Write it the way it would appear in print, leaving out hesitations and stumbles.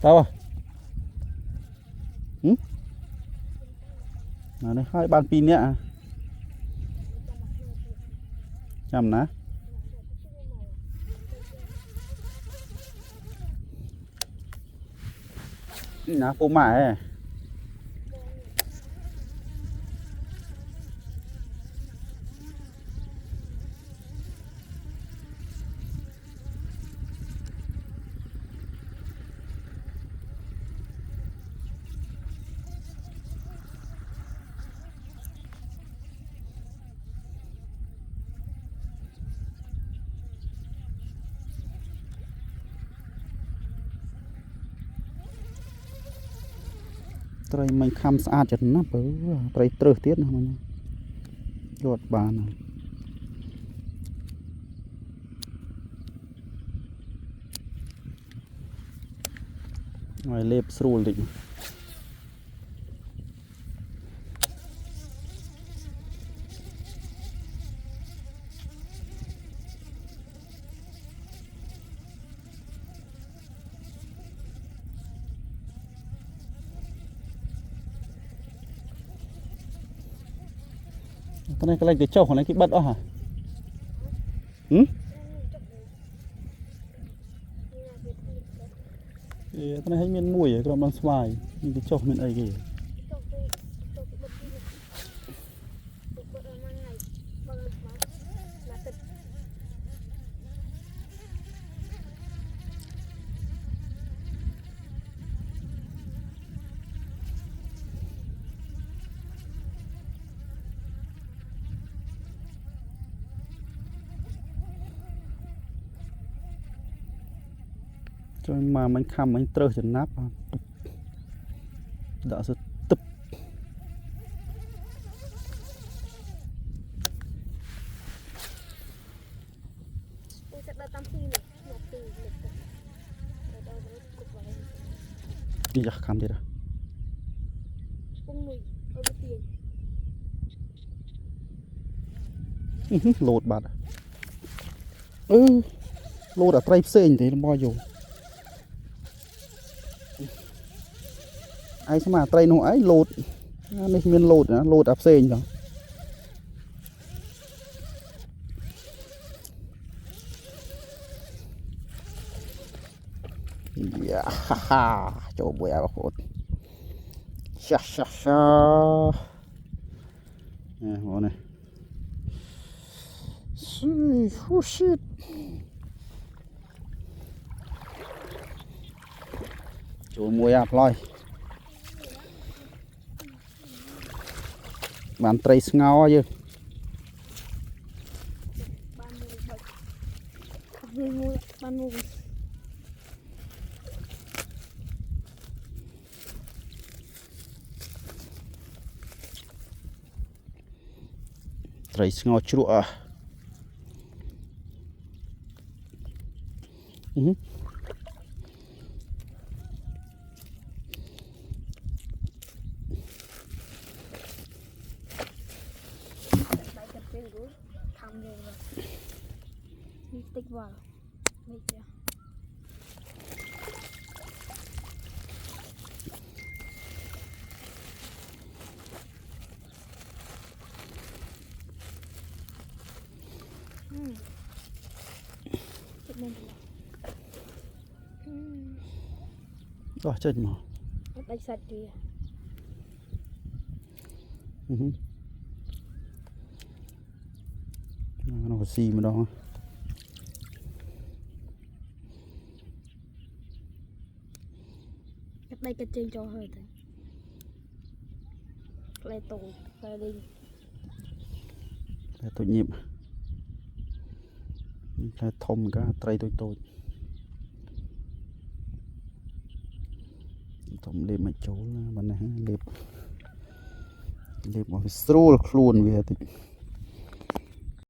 sao à này hai bàn pin nhá chăm ná ná phô mại trời mình khăm sạch chật nó trời trơ tiết nó mình giọt bàn ngoài lệp srul định cái này cái này cái trâu của này cái bật đó hả? Cái này hay miên mùi cái đồng xoài nhưng cái trâu miên ấy kì cho mà mình khăm mình trơ chừng nắp đã rất tấp đi ra khăm đi ra lột bạt lột ở tray xên thì nó bao nhiêu ai xem mà tray nó ấy lột này miền lột nữa lột áp xên đó yeah ha chỗ bùi áo hột xa xa xa nè ngồi này oh shit chỗ mùi áo loi bạn tray ngao chứ tray ngao chua à tích vào đây chưa rồi chết mà đánh sạch kìa nó có gì mà đó đây cái trên cho hơi thôi lại tủ lại đi tội nhiệm là thông cả tray tôi thông lên mà chỗ là bên này liệp liệp một stroll luôn về thì